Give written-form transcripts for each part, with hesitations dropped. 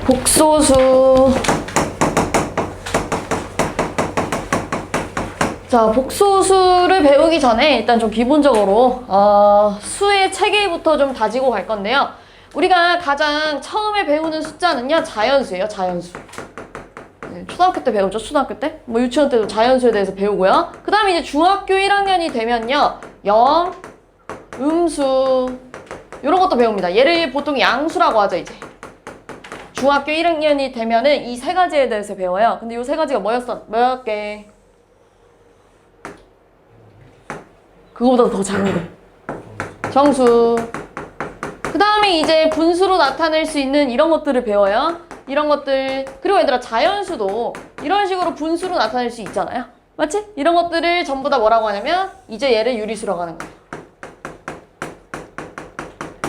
복소수. 자, 복소수를 배우기 전에 일단 좀 기본적으로 수의 체계부터 좀 다지고 갈 건데요. 우리가 가장 처음에 배우는 숫자는요, 자연수예요, 자연수. 네, 초등학교 때 배우죠, 초등학교 때. 뭐 유치원 때도 자연수에 대해서 배우고요. 그 다음에 이제 중학교 1학년이 되면요, 음수, 이런 것도 배웁니다. 얘를 보통 양수라고 하죠, 이제. 중학교 1학년이 되면은 이 세 가지에 대해서 배워요. 근데 이 세 가지가 몇 개? 그거보다 더 작은 거. 정수. 그 다음에 이제 분수로 나타낼 수 있는 이런 것들을 배워요. 이런 것들. 그리고 얘들아, 자연수도 이런 식으로 분수로 나타낼 수 있잖아요. 맞지? 이런 것들을 전부 다 뭐라고 하냐면 이제 얘를 유리수라고 하는 거예요.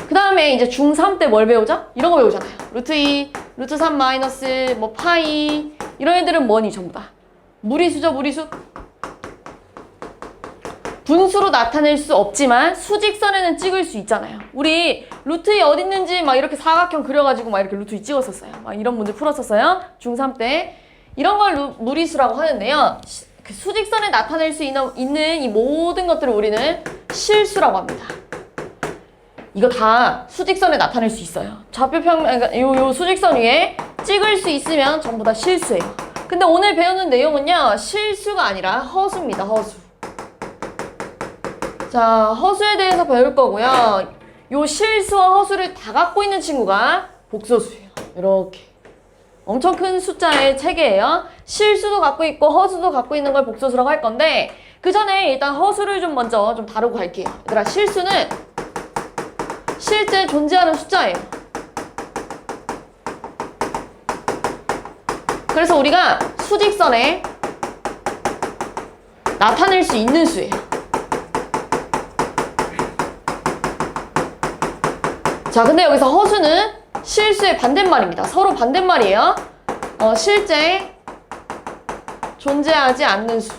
그 다음에 이제 중3 때 뭘 배우죠? 이런 거 배우잖아요. 루트 2, 루트 3 마이너스, 뭐 파이. 이런 애들은 뭐니, 전부 다? 무리수죠, 무리수? 분수로 나타낼 수 없지만 수직선에는 찍을 수 있잖아요. 우리 루트 2 어디 있는지 막 이렇게 사각형 그려가지고 막 이렇게 루트 2 찍었었어요. 막 이런 문제 풀었었어요. 중3 때. 이런 걸 무리수라고 하는데요. 그 수직선에 나타낼 수 있는 이 모든 것들을 우리는 실수라고 합니다. 이거 다 수직선에 나타낼 수 있어요. 좌표평, 그러니까 요 수직선 위에 찍을 수 있으면 전부 다 실수예요. 근데 오늘 배우는 내용은요, 실수가 아니라 허수입니다, 허수. 자, 허수에 대해서 배울 거고요. 요 실수와 허수를 다 갖고 있는 친구가 복소수예요. 이렇게. 엄청 큰 숫자의 체계예요. 실수도 갖고 있고 허수도 갖고 있는 걸 복소수라고 할 건데, 그 전에 일단 허수를 좀 먼저 좀 다루고 갈게요. 얘들아, 실수는 실제 존재하는 숫자예요. 그래서 우리가 수직선에 나타낼 수 있는 수예요. 자, 근데 여기서 허수는 실수의 반대말입니다. 서로 반대말이에요. 실제 존재하지 않는 수.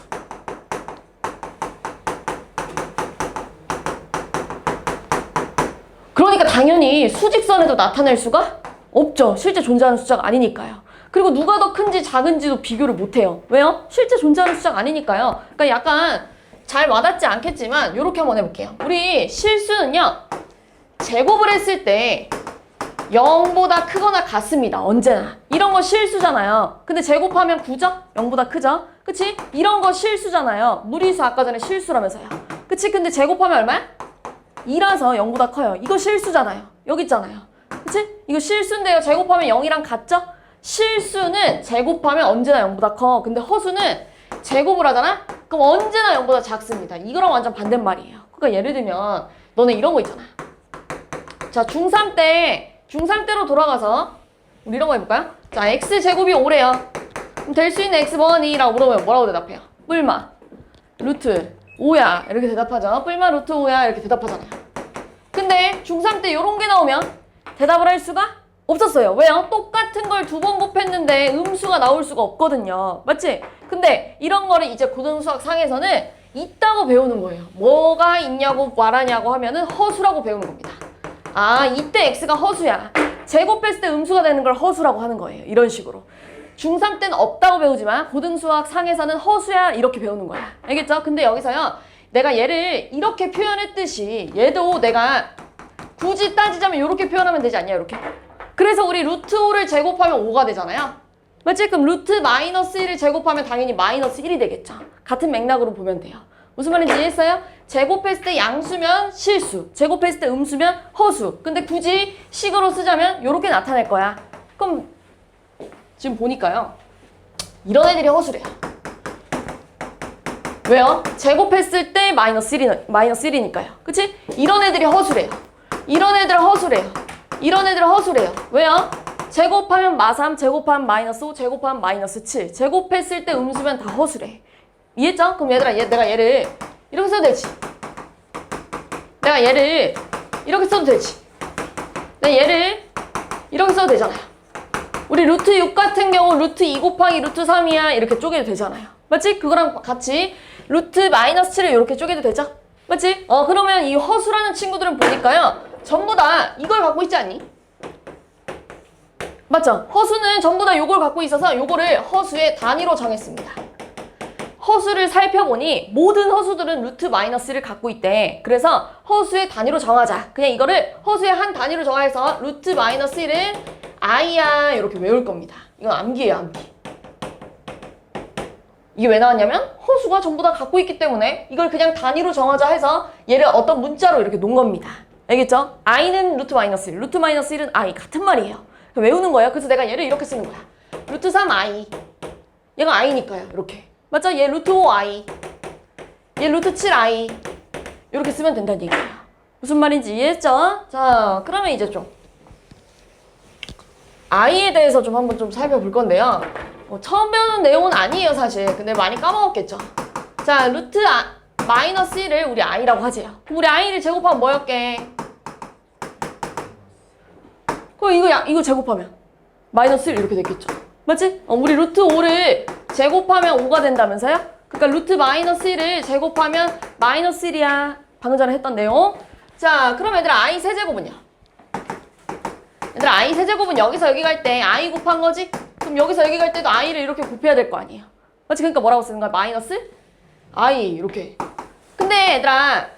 그러니까 당연히 수직선에도 나타낼 수가 없죠. 실제 존재하는 숫자가 아니니까요. 그리고 누가 더 큰지 작은지도 비교를 못해요. 왜요? 실제 존재하는 숫자가 아니니까요. 그러니까 약간 잘 와닿지 않겠지만 이렇게 한번 해볼게요. 우리 실수는요, 제곱을 했을 때 0보다 크거나 같습니다. 언제나. 이런 거 실수잖아요. 근데 제곱하면 9죠? 0보다 크죠? 그치? 이런 거 실수잖아요. 무리수 아까 전에 실수라면서요. 그치? 근데 제곱하면 얼마야? 2라서 0보다 커요. 이거 실수잖아요. 여기 있잖아요. 그치? 이거 실수인데요. 제곱하면 0이랑 같죠? 실수는 제곱하면 언제나 0보다 커. 근데 허수는 제곱을 하잖아? 그럼 언제나 0보다 작습니다. 이거랑 완전 반대말이에요. 그러니까 예를 들면 너네 이런 거 있잖아. 자, 중3 때로 돌아가서 우리 이런 거 해볼까요? 자, x제곱이 5래요. 그럼 될 수 있는 x번이 라고 물어보면 뭐라고 대답해요? 뿔마 루트 5야 이렇게 대답하죠. 뿔마 루트 5야 이렇게 대답하잖아요. 근데 중3 때 이런 게 나오면 대답을 할 수가 없었어요. 왜요? 똑같은 걸 2번 곱했는데 음수가 나올 수가 없거든요. 맞지? 근데 이런 거를 이제 고등수학 상에서는 있다고 배우는 거예요. 뭐가 있냐고 말하냐고 하면은 허수라고 배우는 겁니다. 아, 이때 x가 허수야. 제곱했을 때 음수가 되는 걸 허수라고 하는 거예요. 이런 식으로. 중3 때는 없다고 배우지만 고등수학 상에서는 허수야 이렇게 배우는 거야. 알겠죠? 근데 여기서요, 내가 얘를 이렇게 표현했듯이 얘도 내가 굳이 따지자면 이렇게 표현하면 되지 않냐, 이렇게. 그래서 우리 루트 5를 제곱하면 5가 되잖아요. 맞지? 그럼 루트 마이너스 1을 제곱하면 당연히 마이너스 1이 되겠죠. 같은 맥락으로 보면 돼요. 무슨 말인지 이해했어요? 제곱했을 때 양수면 실수, 제곱했을 때 음수면 허수. 근데 굳이 식으로 쓰자면 이렇게 나타낼 거야. 그럼 지금 보니까요, 이런 애들이 허수래요. 왜요? 제곱했을 때 마이너스 1이니까요. 그치? 이런 애들이 허수래요. 이런 애들은 허수래요. 이런 애들은 허수래요. 왜요? 제곱하면 마3, 제곱하면 마이너스 5, 제곱하면 마이너스 7. 제곱했을 때 음수면 다 허수래. 이해했죠? 그럼 얘들아, 내가 얘를 이렇게 써도 되지. 내가 얘를 이렇게 써도 되지. 내가 얘를 이렇게 써도 되잖아요. 우리 루트 6 같은 경우 루트 2 곱하기 루트 3이야 이렇게 쪼개도 되잖아요. 맞지? 그거랑 같이 루트 마이너스 7을 이렇게 쪼개도 되죠? 맞지? 그러면 이 허수라는 친구들은 보니까요, 전부 다 이걸 갖고 있지 않니? 맞죠? 허수는 전부 다 요걸 갖고 있어서 요거를 허수의 단위로 정했습니다. 허수를 살펴보니 모든 허수들은 루트 마이너스를 갖고 있대. 그래서 허수의 단위로 정하자. 그냥 이거를 허수의 한 단위로 정해서 루트 마이너스 1은 i야 이렇게 외울 겁니다. 이건 암기예요, 암기. 이게 왜 나왔냐면 허수가 전부 다 갖고 있기 때문에 이걸 그냥 단위로 정하자 해서 얘를 어떤 문자로 이렇게 놓은 겁니다. 알겠죠? i는 루트 마이너스 1, 루트 마이너스 1은 i 같은 말이에요. 외우는 거예요. 그래서 내가 얘를 이렇게 쓰는 거야. 루트 3i. 얘가 i니까요. 이렇게. 맞죠? 얘 루트 5i. 얘 루트 7i. 이렇게 쓰면 된다는 얘기예요. 무슨 말인지 이해했죠? 자, 그러면 이제 좀 i에 대해서 좀 한번 좀 살펴볼 건데요. 처음 배우는 내용은 아니에요, 사실. 근데 많이 까먹었겠죠. 자, 루트 마이너스 1을 우리 i라고 하재요. 그럼 우리 i를 제곱하면 뭐였게? 그럼 이거 제곱하면 마이너스 1 이렇게 됐겠죠. 맞지? 우리 루트 5를 제곱하면 5가 된다면서요? 그러니까 루트 마이너스 1을 제곱하면 마이너스 1이야. 방금 전에 했던 내용. 자, 그럼 얘들아 i 세제곱은요? 얘들아 i 세제곱은 여기서 여기 갈 때 i 곱한 거지? 그럼 여기서 여기 갈 때도 i를 이렇게 곱해야 될 거 아니에요. 맞지? 그러니까 뭐라고 쓰는 거야? 마이너스 i 이렇게. 근데 얘들아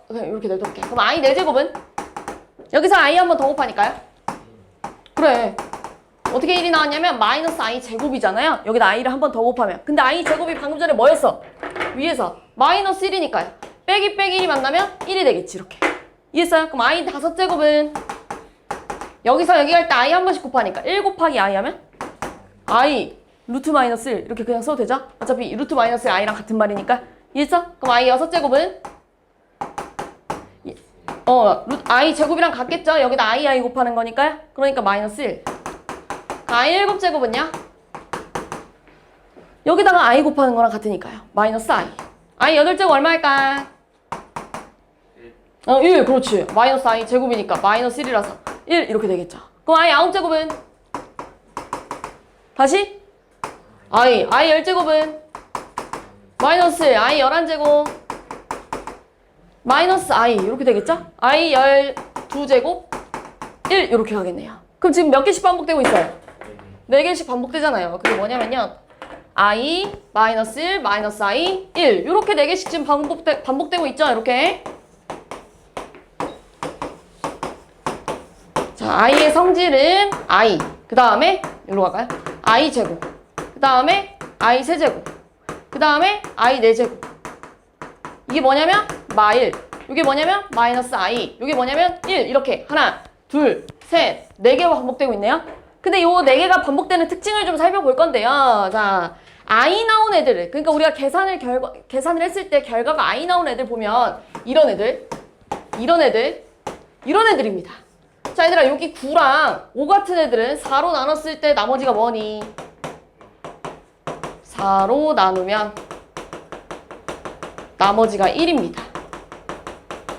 그냥 이렇게 내둘게. 그럼 i 4제곱은? 여기서 i 한 번 더 곱하니까요? 그래. 어떻게 1이 나왔냐면 마이너스 i 제곱이잖아요. 여기다 i를 한 번 더 곱하면. 근데 i 제곱이 방금 전에 뭐였어? 위에서 마이너스 1이니까요. 빼기 1이 만나면 1이 되겠지. 이렇게. 이해했어요? 그럼 i 5제곱은? 여기서 여기 갈 때 i 한 번씩 곱하니까 1 곱하기 i 하면 i 루트 마이너스 1 이렇게 그냥 써도 되죠? 어차피 루트 마이너스 i랑 같은 말이니까. 이해했어? 그럼 i 6제곱은? i 제곱이랑 같겠죠? 여기다 i 곱하는 거니까요. 그러니까 마이너스 1. i 7제곱은요? 여기다가 i 곱하는 거랑 같으니까요. 마이너스 i 8제곱 얼마일까? 1, 그렇지. 마이너스 i 제곱이니까 마이너스 1이라서 1 이렇게 되겠죠. 그럼 i 9제곱은? 다시? i 10제곱은? 마이너스 i 11제곱 마이너스 i 이렇게 되겠죠? i 12제곱 1 이렇게 가겠네요. 그럼 지금 몇 개씩 반복되고 있어요? 4개씩 반복되잖아요. 그게 뭐냐면요. i, 마이너스 1, 마이너스 i, 1 이렇게 4개씩 지금 반복되고 있죠? 이렇게. 자, i의 성질은 i. 그 다음에 여기로 갈까요? i 제곱. 그 다음에 i 세제곱. 그 다음에 i 4제곱. 이게 뭐냐면 마1. 이게 뭐냐면 마이너스 i. 이게 뭐냐면 1. 이렇게 하나, 둘, 셋, 4개가 반복되고 있네요. 근데 요 4개가 반복되는 특징을 좀 살펴볼 건데요. 자, i 나온 애들을, 그러니까 우리가 계산을 했을 때 결과가 i 나온 애들 보면 이런 애들, 이런 애들, 이런 애들입니다. 자, 얘들아 여기 9랑 5 같은 애들은 4로 나눴을 때 나머지가 뭐니? 4로 나누면 나머지가 1입니다.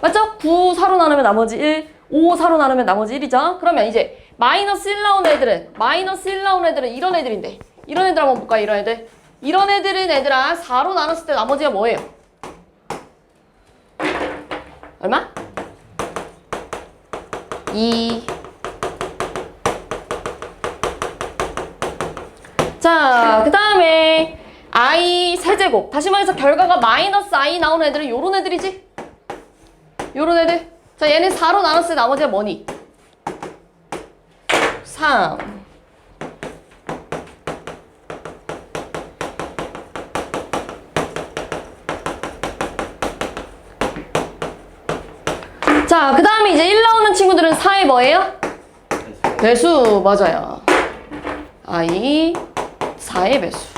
맞죠? 9 4로 나누면 나머지 1, 5 4로 나누면 나머지 1이죠? 그러면 이제 마이너스 1 나온 애들은, 이런 애들인데, 이런 애들 한번 볼까요? 이런 애들. 이런 애들은 얘들아 4로 나눴을 때 나머지가 뭐예요? 얼마? 2. 자, 그 다음에 i 세제곱. 다시 말해서 결과가 마이너스 i 나오는 애들은 요런 애들이지? 요런 애들. 자, 얘는 4로 나눴을 때 나머지가 뭐니? 3. 자, 그 다음에 이제 1 나오는 친구들은 4의 뭐예요? 배수. 맞아요. i 4의 배수.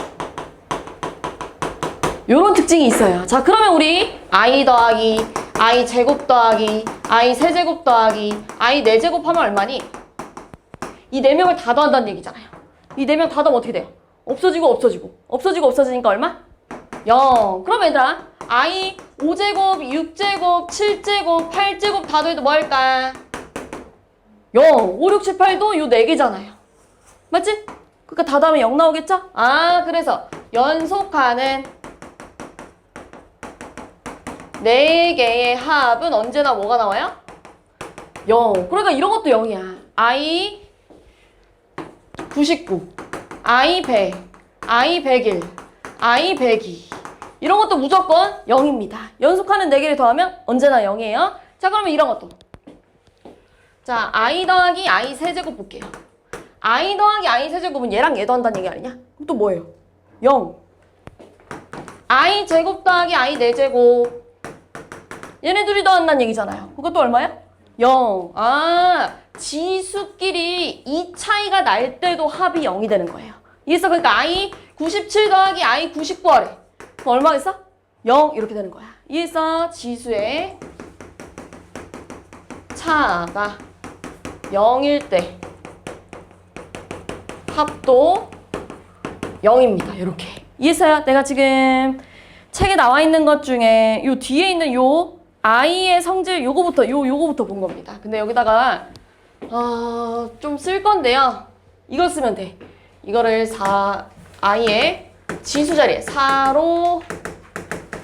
요런 특징이 있어요. 자, 그러면 우리 i 더하기 i 제곱 더하기 i 세제곱 더하기 i 4제곱 하면 얼마니? 이 4명을 다 더한다는 얘기잖아요. 이 4명 다 더하면 어떻게 돼요? 없어지니까 얼마? 0. 그럼 얘들아 i 5제곱, 6제곱, 7제곱, 8제곱 다 더해도 뭐 할까? 0. 5, 6, 7, 8도 요 4개잖아요. 맞지? 그러니까 다 더하면 0 나오겠죠? 아, 그래서 연속하는 4개의 합은 언제나 뭐가 나와요? 0. 그러니까 이런 것도 0이야. i 99, I 100, I 101, I 102 이런 것도 무조건 0입니다. 연속하는 4개를 더하면 언제나 0이에요. 자, 그러면 이런 것도. 자, I 더하기 I 세제곱 볼게요. I 더하기 I 세제곱은 얘랑 얘도 한다는 얘기 아니냐? 그럼 또 뭐예요? 0. I 제곱 더하기 I 4제곱. 얘네 둘이 더한다는 얘기잖아요. 그것도 얼마야? 0. 아, 지수끼리 이 차이가 날 때도 합이 0이 되는 거예요. 이해했어? 그러니까 I 97 더하기 I 99 하래. 그럼 얼마겠어? 0 이렇게 되는 거야. 이해했어? 지수의 차가 0일 때 합도 0입니다. 이렇게. 이해했어요? 내가 지금 책에 나와 있는 것 중에 요 뒤에 있는 요 I의 성질 요거부터 본 겁니다. 근데 여기다가 좀 쓸 건데요. 이걸 쓰면 돼. 이거를 I의 지수 자리에 4로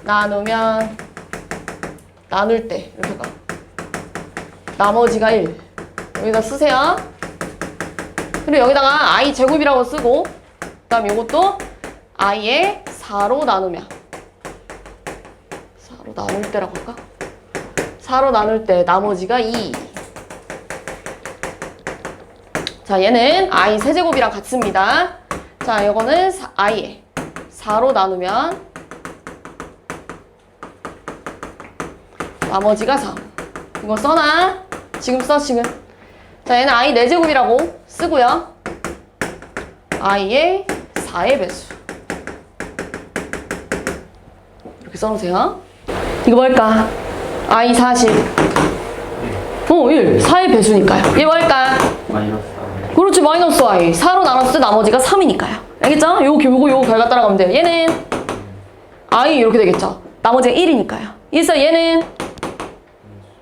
나누면 나눌 때 이렇게 가. 나머지가 1. 여기다 쓰세요. 그리고 여기다가 I 제곱이라고 쓰고 그 다음 요것도 I의 4로 나누면 4로 나눌 때라고 할까? 4로 나눌 때 나머지가 2. 자, 얘는 I 세제곱이랑 같습니다. 자, 이거는 I에 4로 나누면 나머지가 3. 이거 써놔. 지금 써, 지금. 자, 얘는 I 4제곱이라고 쓰고요. I의 4의 배수. 이렇게 써놓으세요. 이거 뭘까? I 40. 1. 4의 배수니까요. 얘 뭘까? 마이너스 4. 그렇지, 마이너스 I. 4로 나눴을 때 나머지가 3이니까요. 알겠죠? 요거 결과 따라가면 돼요. 얘는 I 이렇게 되겠죠. 나머지가 1이니까요. 그래서 얘는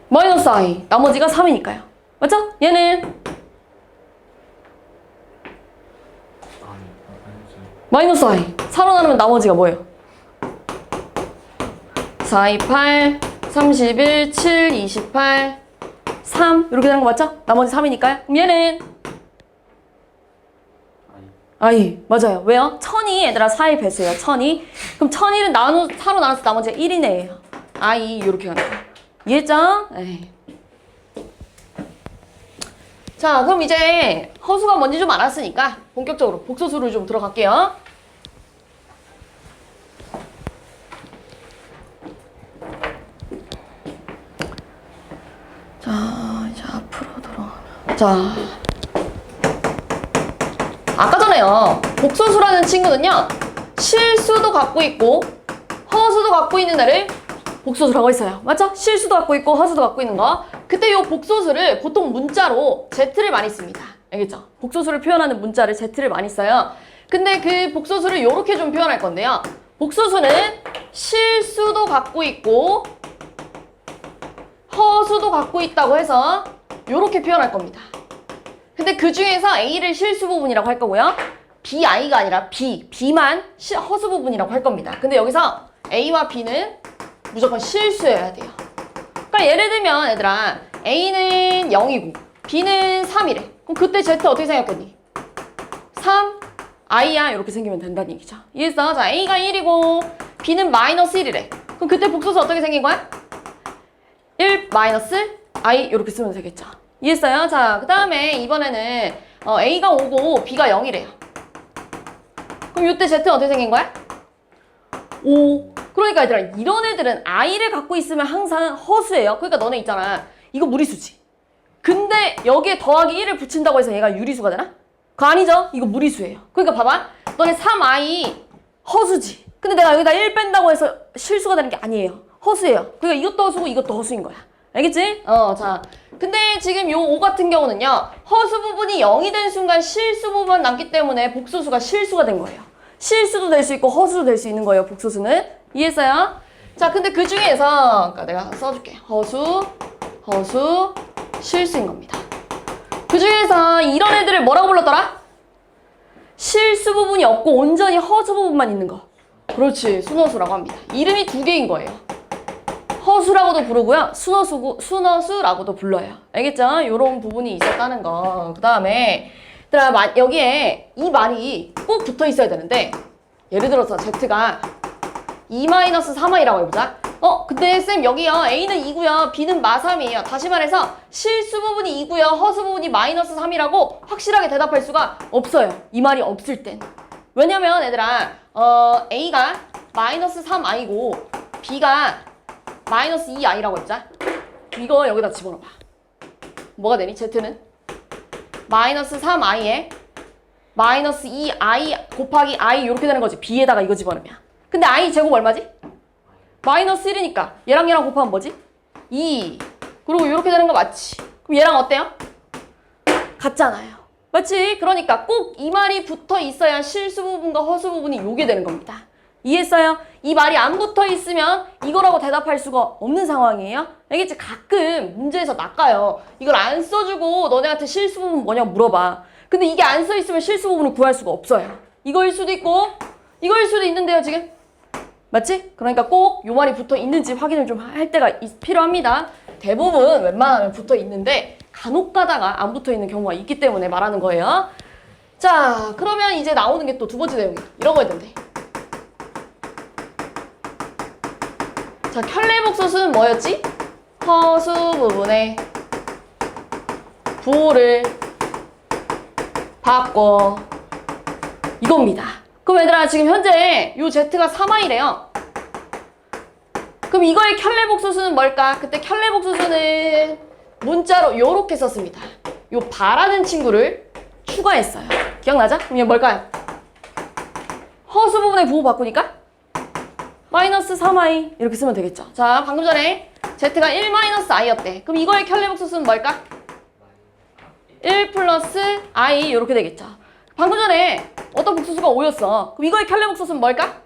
마이너스 I. 나머지가 3이니까요. 맞죠? 얘는 마이너스 I. 4로 나누면 나머지가 뭐예요? 4, 2, 8, 31, 7, 28, 3 이렇게 되는 거 맞죠? 나머지 3이니까요. 그럼 얘는 I. 맞아요. 왜요? 1000이 얘들아 4의 배수예요. 1000이. 그럼 1001은 4로 나눴을 때 나머지가 1이네요. I 이렇게 가는 거예요. 이해했죠? 에이. 자, 그럼 이제 허수가 뭔지 좀 알았으니까 본격적으로 복소수를 좀 들어갈게요. 자, 이제 앞으로 들어가면. 자, 아까 전에요. 복소수라는 친구는요. 실수도 갖고 있고 허수도 갖고 있는 애를 복소수라고 했어요. 맞죠? 실수도 갖고 있고 허수도 갖고 있는 거. 그때 이 복소수를 보통 문자로 Z를 많이 씁니다. 알겠죠? 복소수를 표현하는 문자를 Z를 많이 써요. 근데 그 복소수를 이렇게 좀 표현할 건데요. 복소수는 실수도 갖고 있고 허수도 갖고 있다고 해서 이렇게 표현할 겁니다. 근데 그 중에서 A를 실수 부분이라고 할 거고요. BI가 아니라 B만 허수 부분이라고 할 겁니다. 근데 여기서 A와 B는 무조건 실수여야 돼요. 그러니까 예를 들면 얘들아 A는 0이고 B는 3이래. 그럼 그때 Z 어떻게 생겼겠니? 3, I야 이렇게 생기면 된다는 얘기죠. 이해했어? 자, A가 1이고 B는 마이너스 1이래. 그럼 그때 복소수 어떻게 생긴 거야? 1 마이너스 I 이렇게 쓰면 되겠죠. 이해했어요? 자, 그 다음에 이번에는 A가 5고 B가 0이래요. 그럼 이때 Z는 어떻게 생긴 거야? 5. 그러니까 얘들아 이런 애들은 I를 갖고 있으면 항상 허수예요. 그러니까 너네 있잖아. 이거 무리수지. 근데 여기에 더하기 1을 붙인다고 해서 얘가 유리수가 되나? 그거 아니죠? 이거 무리수예요. 그러니까 봐봐. 너네 3I 허수지. 근데 내가 여기다 1 뺀다고 해서 실수가 되는 게 아니에요. 허수예요. 그러니까 이것도 허수고 이것도 허수인 거야. 알겠지? 자. 근데 지금 요 5 같은 경우는요. 허수 부분이 0이 된 순간 실수 부분 남기 때문에 복소수가 실수가 된 거예요. 실수도 될 수 있고 허수도 될 수 있는 거예요. 복소수는. 이해했어요? 자, 근데 그 중에서 그러니까 내가 써줄게. 허수, 실수인 겁니다. 그 중에서 이런 애들을 뭐라고 불렀더라? 실수 부분이 없고 온전히 허수 부분만 있는 거. 그렇지. 순허수라고 합니다. 이름이 2개인 거예요. 허수라고도 부르고요. 순허수라고도 불러요. 알겠죠? 요런 부분이 있었다는 거. 그 다음에 얘들아, 여기에 이 말이 꼭 붙어 있어야 되는데, 예를 들어서 Z가 2-3i라고 해보자. 근데 쌤 여기요. A는 2고요. B는 -3이에요. 다시 말해서 실수 부분이 2고요. 허수 부분이 -3이라고 확실하게 대답할 수가 없어요. 이 말이 없을 땐. 왜냐면 얘들아, A가 -3i고 B가 -2i라고 했자. 이거 여기다 집어넣어봐. 뭐가 되니? Z는 -3i에 -2i 곱하기 i 이렇게 되는 거지. B에다가 이거 집어넣으면. 근데 i 제곱 얼마지? -1이니까 얘랑 곱하면 뭐지? 2. 그리고 이렇게 되는 거 맞지? 그럼 얘랑 어때요? 같잖아요. 맞지? 그러니까 꼭 이 말이 붙어 있어야 실수 부분과 허수 부분이 요게 되는 겁니다. 이해했어요? 이 말이 안 붙어 있으면 이거라고 대답할 수가 없는 상황이에요. 알겠지? 가끔 문제에서 낚아요. 이걸 안 써주고 너네한테 실수 부분 뭐냐고 물어봐. 근데 이게 안 써 있으면 실수 부분을 구할 수가 없어요. 이거일 수도 있고 이거일 수도 있는데요, 지금. 맞지? 그러니까 꼭 요 말이 붙어 있는지 확인을 좀 할 때가 필요합니다. 대부분 웬만하면 붙어 있는데 간혹 가다가 안 붙어 있는 경우가 있기 때문에 말하는 거예요. 자, 그러면 이제 나오는 게 또 두 번째 내용이 이런 거였던데. 자, 켤레복소수는 뭐였지? 허수 부분에 부호를 바꿔. 이겁니다. 그럼 얘들아, 지금 현재 요 Z가 3i래요. 그럼 이거의 켤레복소수는 뭘까? 그때 켤레복소수는 문자로 요렇게 썼습니다. 요 바라는 친구를 추가했어요. 기억나죠? 그럼 이게 뭘까요? 허수 부분의 부호 바꾸니까 -3i 이렇게 쓰면 되겠죠. 자, 방금 전에 Z가 1-i였대. 그럼 이거의 켤레복소수는 뭘까? 1 + i 이렇게 되겠죠. 방금 전에 어떤 복소수가 5였어. 그럼 이거의 켤레복소수는 뭘까?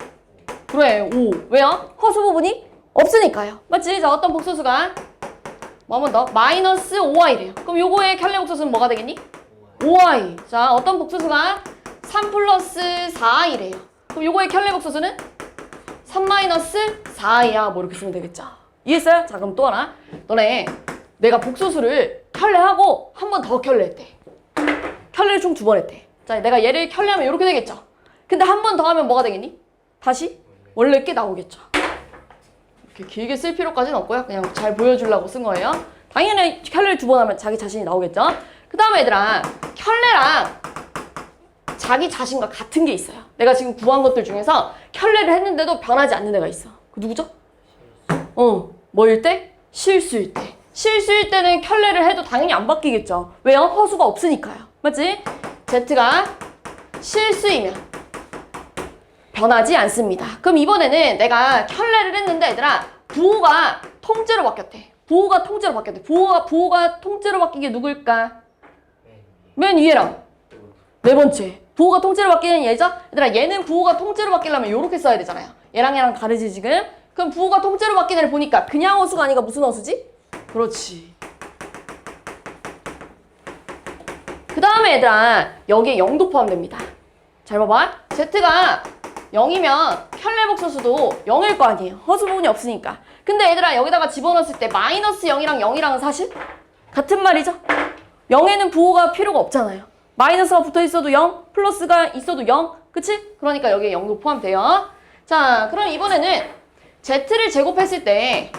그래, 5. 왜요? 허수 부분이 없으니까요. 맞지? 자, 어떤 복소수가 뭐 한 번 더 -5i래요. 그럼 요거의 켤레복소수는 뭐가 되겠니? 5i. 자, 어떤 복소수가 3 + 4i래요. 그럼 요거의 켤레복소수는 3-4i야. 뭐 이렇게 쓰면 되겠죠. 이해했어요? 자, 그럼 또 하나. 너네 내가 복소수를 켤레하고 한 번 더 켤레했대. 켤레를 총 2번 했대. 자, 내가 얘를 켤레하면 이렇게 되겠죠. 근데 한 번 더 하면 뭐가 되겠니? 다시 원래 게 나오겠죠. 이렇게 길게 쓸 필요까지는 없고요. 그냥 잘 보여주려고 쓴 거예요. 당연히 켤레를 2번 하면 자기 자신이 나오겠죠. 그 다음에 얘들아, 켤레랑 자기 자신과 같은 게 있어요. 내가 지금 구한 것들 중에서 켤레를 했는데도 변하지 않는 애가 있어. 그 누구죠? 뭐일 때? 실수일 때. 실수일 때는 켤레를 해도 당연히 안 바뀌겠죠. 왜요? 허수가 없으니까요. 맞지? Z가 실수이면 변하지 않습니다. 그럼 이번에는 내가 켤레를 했는데 얘들아, 부호가 통째로 바뀌었대. 부호가 통째로 바뀌었대. 부호가 통째로 바뀐 게 누구일까? 맨 위에랑 네 번째. 부호가 통째로 바뀌는 얘죠? 얘들아, 얘는 부호가 통째로 바뀌려면 이렇게 써야 되잖아요. 얘랑 다르지 지금? 그럼 부호가 통째로 바뀐 애를 보니까 그냥 허수가 아니라 무슨 허수지? 그렇지. 그 다음에 얘들아, 여기에 0도 포함됩니다. 잘 봐봐. Z가 0이면 켤레복소수도 0일 거 아니에요. 허수 부분이 없으니까. 근데 얘들아, 여기다가 집어넣었을 때 -0이랑 0이랑은 사실 같은 말이죠. 0에는 부호가 필요가 없잖아요. 마이너스가 붙어 있어도 0, 플러스가 있어도 0. 그치? 그러니까 여기에 0도 포함돼요. 자, 그럼 이번에는 Z를 제곱했을 때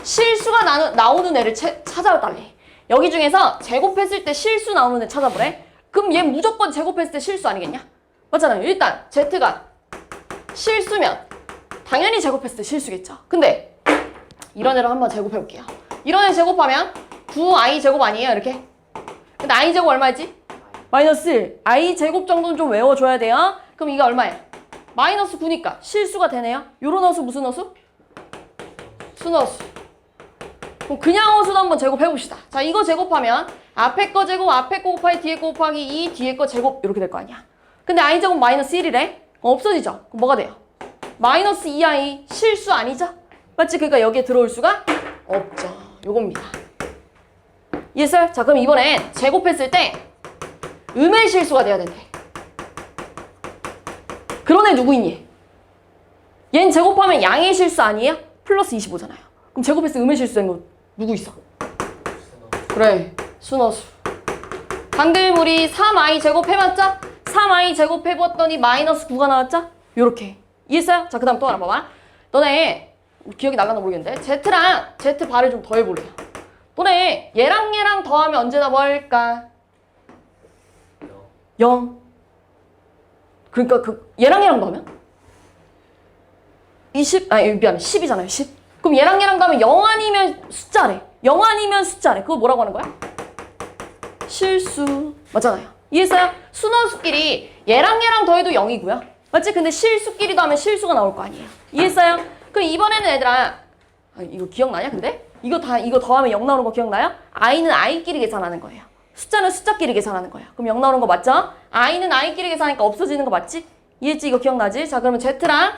실수가 나오는 애를 찾아달래. 여기 중에서 제곱했을 때 실수 나오는 애 찾아보래. 그럼 얘 무조건 제곱했을 때 실수 아니겠냐? 맞잖아요. 일단 Z가 실수면 당연히 제곱했을 때 실수겠죠. 근데 이런 애를 한번 제곱해볼게요. 이런 애 제곱하면 9i 제곱 아니에요? 이렇게. 근데 i 제곱 얼마였지? -1. i 제곱 정도는 좀 외워줘야 돼요. 그럼 이게 얼마예요? -9니까 실수가 되네요. 요런 허수 무슨 허수? 순허수. 그럼 그냥 허수도 한번 제곱해봅시다. 자, 이거 제곱하면 앞에 거 제곱, 앞에 거 곱하기 뒤에 거 곱하기 2, 뒤에 거 제곱 이렇게 될 거 아니야. 근데 i 제곱 -1이래? 없어지죠? 그럼 뭐가 돼요? -2i 실수 아니죠? 맞지? 그러니까 여기에 들어올 수가 없죠. 요겁니다. 이해했어요? 자, 그럼 이번엔 제곱했을 때 음의 실수가 돼야 된대. 그런 애 누구 있니? 얘는 제곱하면 양의 실수 아니에요? 플러스 25잖아요. 그럼 제곱했을 때 음의 실수 된 거 누구 있어? 그래, 순허수. 방금 우리 3i 제곱 해봤죠? 3i 제곱 해봤더니 마이너스 9가 나왔죠? 요렇게. 이해했어요? 자, 그 다음 또 하나 봐봐. 너네 기억이 나갔나 모르겠는데 Z랑 Z 발을 좀 더해볼래요. 너네 얘랑 더하면 언제나 뭘까? 0. 그러니까 얘랑 더하면? 20? 아니 미안해 10이잖아요 10. 그럼 얘랑 더하면 0 아니면 숫자래. 0 아니면 숫자래. 그거 뭐라고 하는 거야? 실수. 맞잖아요. 이해했어요? 순원수끼리 얘랑 더해도 0이고요. 맞지? 근데 실수끼리도 하면 실수가 나올 거 아니에요. 이해했어요? 그럼 이번에는 얘들아 이거 기억나냐 근데? 이거 더하면 0 나오는 거 기억나요? i는 i끼리 계산하는 거예요. 숫자는 숫자끼리 계산하는 거예요. 그럼 0 나오는 거 맞죠? i는 i끼리 계산하니까 없어지는 거 맞지? 이해했지? 이거 기억나지? 자 그러면 z랑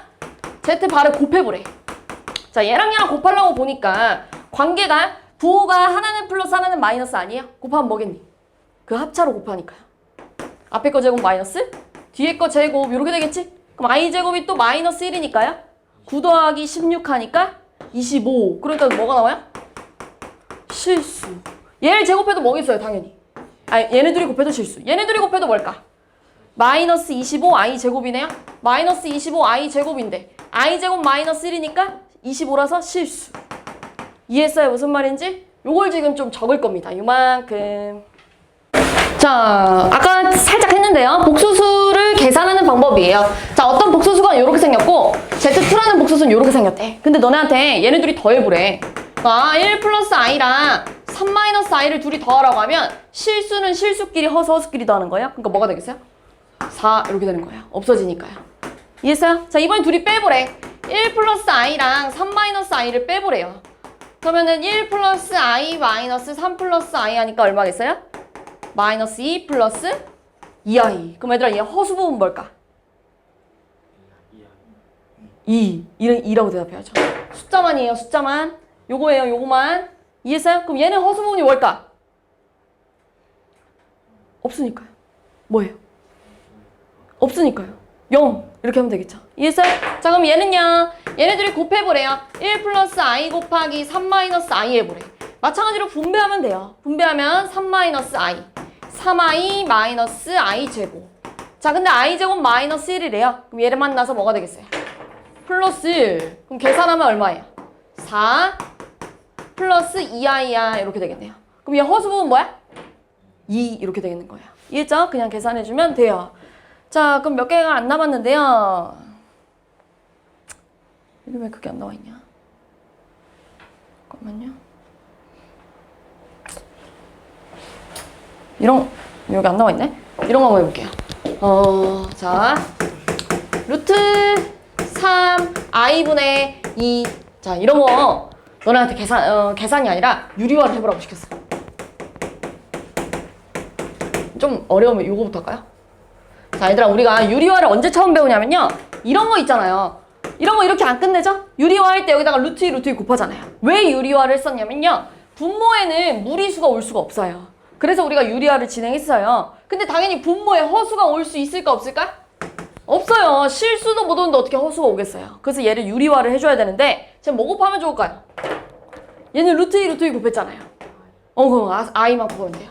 z 발을 곱해보래. 자 얘랑 곱하려고 보니까 관계가 부호가 하나는 플러스 하나는 마이너스 아니에요? 곱하면 뭐겠니? 그 합차로 곱하니까요. 앞에 거 제곱 마이너스 뒤에 거 제곱 이렇게 되겠지? 그럼 i제곱이 또 마이너스 1이니까요. 9 더하기 16 하니까 25. 그러니까 뭐가 나와요? 실수. 얘를 제곱해도 뭐겠어요? 당연히. 얘네 둘이 곱해도 실수. 얘네 둘이 곱해도 뭘까? 마이너스 25 i 제곱이네요. 마이너스 25 i 제곱인데 i 제곱 마이너스 1이니까 25라서 실수. 이해했어요? 무슨 말인지? 요걸 지금 좀 적을 겁니다. 요만큼. 자, 아까 살짝 했는데요. 복수수를 계산하는 방법이에요. 자, 어떤 복수수가 이렇게 생겼고 Z2라는 복수수는 이렇게 생겼대. 근데 너네한테 얘네들이 더해보래. 1 플러스 i랑 3 마이너스 i를 둘이 더하라고 하면 실수는 실수끼리 허수끼리 더하는 거예요. 그러니까 뭐가 되겠어요? 4 이렇게 되는 거예요. 없어지니까요. 이해했어요? 자, 이번엔 둘이 빼보래. 1 플러스 i랑 3 마이너스 i를 빼보래요. 그러면은 1 플러스 i 마이너스 3 플러스 i 하니까 얼마겠어요? 마이너스 2 플러스 2i. 그럼 얘들아 얘 허수 부분 뭘까? 2. 2라고 대답해야죠. 숫자만이에요. 숫자만. 요거예요. 요거만. 이해했어요? 그럼 얘는 허수 부분이 뭘까? 없으니까요. 뭐예요? 없으니까요. 0. 이렇게 하면 되겠죠. 이해했어요? 자 그럼 얘는요. 얘네들이 곱해보래요. 1 플러스 i 곱하기 3 마이너스 i 해보래. 마찬가지로 분배하면 돼요. 분배하면 3 마이너스 i. 3i 마이너스 i 제곱. 자 근데 i 제곱 마이너스 1이래요. 그럼 얘를 만나서 뭐가 되겠어요? 플러스 1. 그럼 계산하면 얼마예요? 4 플러스 2i야 이렇게 되겠네요. 그럼 얘 허수 부분 뭐야? 2 이렇게 되겠는 거예요. 이해했죠? 그냥 계산해주면 돼요. 자 그럼 몇 개가 안 남았는데요. 이게 왜 그게 안 나와 있냐? 잠깐만요. 여기 안 나와 있네? 이런 거 한번 해볼게요. 자, 루트 3 i분의 2. 자, 이런 거 너네한테 계산이 아니라 유리화를 해보라고 시켰어. 좀 어려우면 이거부터 할까요? 자, 얘들아, 우리가 유리화를 언제 처음 배우냐면요. 이런 거 있잖아요. 이런 거 이렇게 안 끝내죠? 유리화 할 때 여기다가 루트 2, 루트 2 곱하잖아요. 왜 유리화를 썼냐면요. 분모에는 무리수가 올 수가 없어요. 그래서 우리가 유리화를 진행했어요. 근데 당연히 분모에 허수가 올 수 있을까 없을까? 없어요. 실수도 못 오는데 어떻게 허수가 오겠어요. 그래서 얘를 유리화를 해줘야 되는데 지금 뭐 곱하면 좋을까요? 얘는 루트 2, 루트 2 곱했잖아요. 그럼 i만 곱하면 돼요.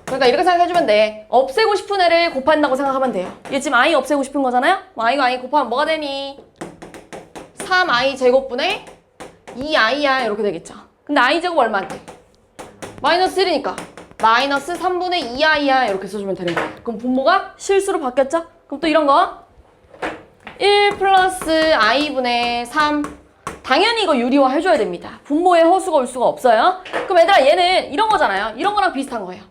그러니까 이렇게 생각해주면 돼. 없애고 싶은 애를 곱한다고 생각하면 돼요. 얘 지금 i 없애고 싶은 거잖아요? i가 i 곱하면 뭐가 되니? 3i 제곱분의 2i야 이렇게 되겠죠. 근데 i 제곱 얼마인데? 마이너스 1이니까 마이너스 3분의 2i야 이렇게 써주면 되는 거예요. 그럼 분모가 실수로 바뀌었죠? 그럼 또 이런 거 1 플러스 i분의 3. 당연히 이거 유리화 해줘야 됩니다. 분모에 허수가 올 수가 없어요. 그럼 얘들아 얘는 이런 거잖아요. 이런 거랑 비슷한 거예요.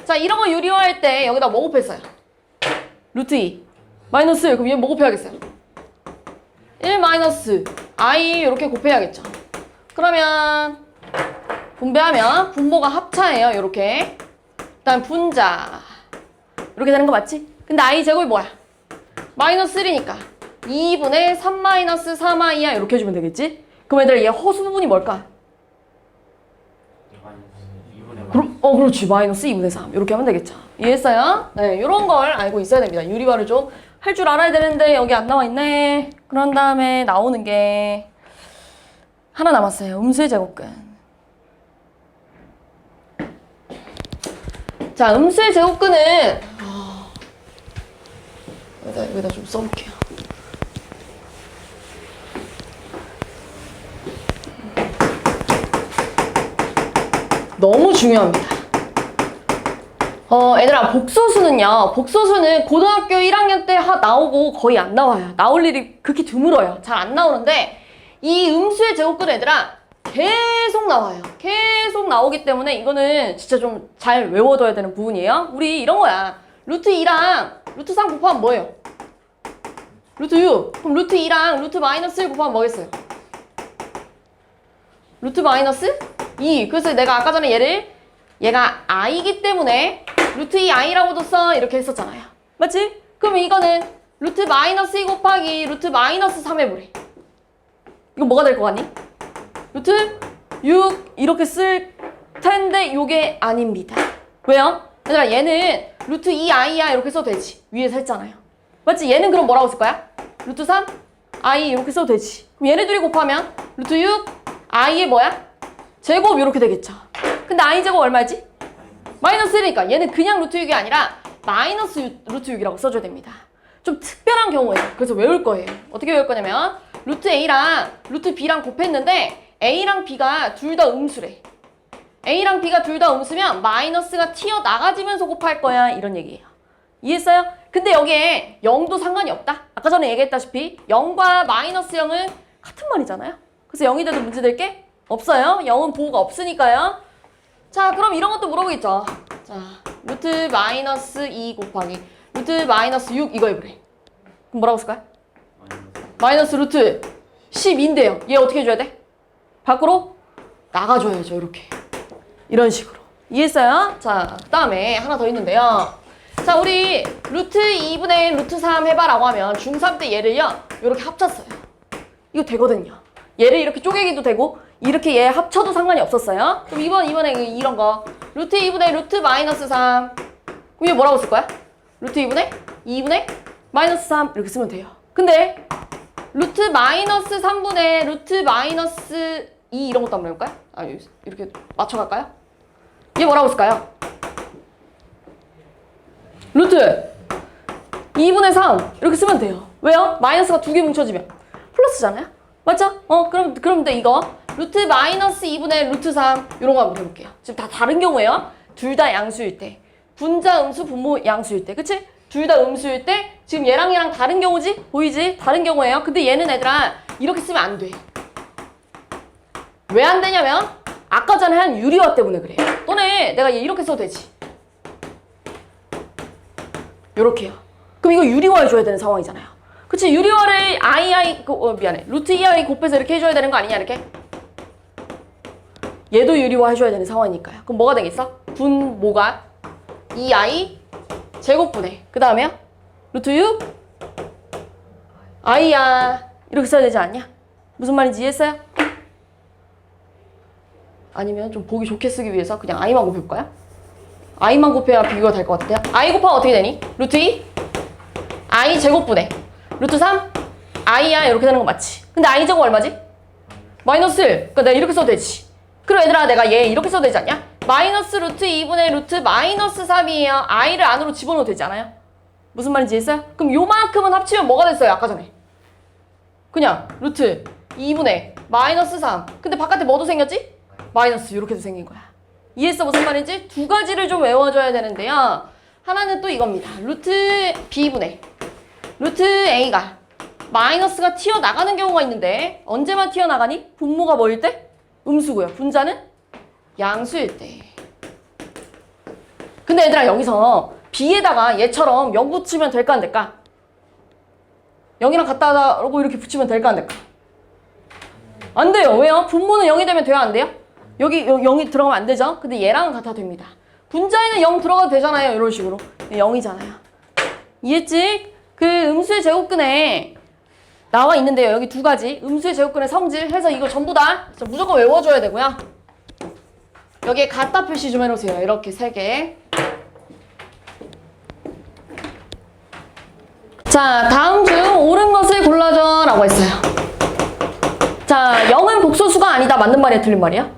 자 이런 거 유리화할 때 여기다 뭐 곱했어요? 루트 2 마이너스 1. 그럼 얘 뭐 곱해야겠어요? 1 마이너스 i 이렇게 곱해야겠죠. 그러면 분배하면 분모가 합차예요. 이렇게. 그다음 분자 이렇게 되는 거 맞지? 근데 i 제곱이 뭐야? 마이너스 1이니까 2분의 3 마이너스 3i야 이렇게 해주면 되겠지? 그럼 얘들아 얘 허수 부분이 뭘까? 그렇지. 마이너스 2분의 3 이렇게 하면 되겠죠. 이해했어요? 네, 이런 걸 알고 있어야 됩니다. 유리화를 좀 할 줄 알아야 되는데 여기 안 나와 있네. 그런 다음에 나오는 게 하나 남았어요. 음수의 제곱근. 자, 음수의 제곱근은 여기다 좀 써볼게요. 너무 중요합니다. 얘들아, 복소수는 고등학교 1학년 때 나오고 거의 안 나와요. 나올 일이 극히 드물어요. 잘 안 나오는데 이 음수의 제곱근 애들아 계속 나와요. 계속 나오기 때문에 이거는 진짜 좀 잘 외워둬야 되는 부분이에요. 우리 이런 거야. 루트 2랑 루트 3 곱하면 뭐예요? 루트 6. 그럼 루트 2랑 루트 마이너스 1 곱하면 뭐겠어요? 루트 마이너스 2. 그래서 내가 아까 전에 얘가 i이기 때문에 루트 2i라고도 써 이렇게 했었잖아요. 맞지? 그럼 이거는 루트 마이너스 2 곱하기 루트 마이너스 3 해보래. 이거 뭐가 될 것 같니? 루트 6 이렇게 쓸 텐데 이게 아닙니다. 왜요? 얘들아 얘는 루트 2i야 이렇게 써도 되지. 위에서 했잖아요. 맞지? 얘는 그럼 뭐라고 쓸 거야? 루트 3 i 이렇게 써도 되지. 그럼 얘네 둘이 곱하면 루트 6 i의 뭐야? 제곱 이렇게 되겠죠. 근데 i 제곱 얼마지? 마이너스 1이니까 얘는 그냥 루트 6이 아니라 마이너스 루트 6이라고 써줘야 됩니다. 좀 특별한 경우예요. 그래서 외울 거예요. 어떻게 외울 거냐면 루트 a랑 루트 b랑 곱했는데 a랑 b가 둘 다 음수래. a랑 b가 둘 다 음수면 마이너스가 튀어나가지면서 곱할 거야 이런 얘기예요. 이해했어요? 근데 여기에 0도 상관이 없다. 아까 전에 얘기했다시피 0과 마이너스 0은 같은 말이잖아요. 그래서 0이 돼도 문제될 게 없어요. 0은 보호가 없으니까요. 자, 그럼 이런 것도 물어보겠죠. 자, 루트 마이너스 2 곱하기 루트 마이너스 6 이거 해보래. 그럼 뭐라고 쓸까요? 마이너스 루트 10인데요. 얘 어떻게 해줘야 돼? 밖으로 나가줘야죠. 이렇게. 이런 식으로. 이해했어요? 자, 그 다음에 하나 더 있는데요. 자, 우리 루트 2분의 루트 3 해봐라고 하면 중3 때 얘를요. 이렇게 합쳤어요. 이거 되거든요. 얘를 이렇게 쪼개기도 되고 이렇게 얘 합쳐도 상관이 없었어요. 그럼 이번에 이런 거 루트 2분의 루트 마이너스 3 그럼 얘 뭐라고 쓸 거야? 루트 2분의 마이너스 3 이렇게 쓰면 돼요. 근데 루트 마이너스 3분의 루트 마이너스 2 이런 것도 한번 해볼까요? 아, 이렇게 맞춰갈까요? 얘 뭐라고 쓸까요? 루트 2분의 3 이렇게 쓰면 돼요. 왜요? 마이너스가 두 개 뭉쳐지면 플러스잖아요. 맞죠? 그럼 근데 이거 루트 마이너스 2분의 루트 3 이런 거 한번 해볼게요. 지금 다 다른 경우예요. 둘 다 양수일 때. 분자 음수 분모 양수일 때. 그치? 둘 다 음수일 때 지금 얘랑 다른 경우지? 보이지? 다른 경우예요. 근데 얘는 얘들아 이렇게 쓰면 안 돼. 왜 안 되냐면 아까 전에 한 유리화 때문에 그래요. 너네 내가 얘 이렇게 써도 되지. 요렇게요. 그럼 이거 유리화 해줘야 되는 상황이잖아요. 그치? 유리화를 미안해. 루트 2i 곱해서 이렇게 해줘야 되는 거 아니냐 이렇게? 얘도 유리화 해줘야 되는 상황이니까요. 그럼 뭐가 되겠어? 분모가 2i 제곱분의 그 다음에요? 루트 6 i야 이렇게 써야 되지 않냐? 무슨 말인지 이해했어요? 아니면 좀 보기 좋게 쓰기 위해서 그냥 i만 곱해볼까요? i만 곱해야 비교가 될 것 같아요. i 곱하면 어떻게 되니? 루트 2 i 제곱분의 루트 3 i야 이렇게 되는 거 맞지? 근데 i 제곱 얼마지? 마이너스 1. 그러니까 내가 이렇게 써도 되지. 그럼 얘들아 내가 얘 이렇게 써도 되지 않냐? 마이너스 루트 2분의 루트 마이너스 3이에요. i를 안으로 집어넣어도 되지 않아요? 무슨 말인지 이해했어요? 그럼 요만큼은 합치면 뭐가 됐어요? 아까 전에 그냥 루트 2분의 마이너스 3. 근데 바깥에 뭐도 생겼지? 마이너스 이렇게도 생긴 거야. 이해했어? 무슨 말인지? 두 가지를 좀 외워줘야 되는데요. 하나는 또 이겁니다. 루트 b분의 루트 a가 마이너스가 튀어나가는 경우가 있는데 언제만 튀어나가니? 분모가 뭐일 때? 음수고요. 분자는 양수일 때. 근데 얘들아 여기서 b에다가 얘처럼 0 붙이면 될까 안 될까? 0이랑 같다 라고 이렇게 붙이면 될까 안 될까? 안 돼요. 왜요? 분모는 0이 되면 돼요? 안 돼요? 여기 0이 들어가면 안 되죠? 근데 얘랑은 같아도 됩니다. 분자에는 0 들어가도 되잖아요. 이런 식으로. 0이잖아요. 이해했지? 그 음수의 제곱근에 나와 있는데요. 여기 두 가지. 음수의 제곱근의 성질 해서 이거 전부 다 무조건 외워줘야 되고요. 여기에 같다 표시 좀 해놓으세요. 이렇게 3개. 자, 다음 중 옳은 것을 골라줘 라고 했어요. 자, 0은 복소수가 아니다. 맞는 말이야? 틀린 말이야?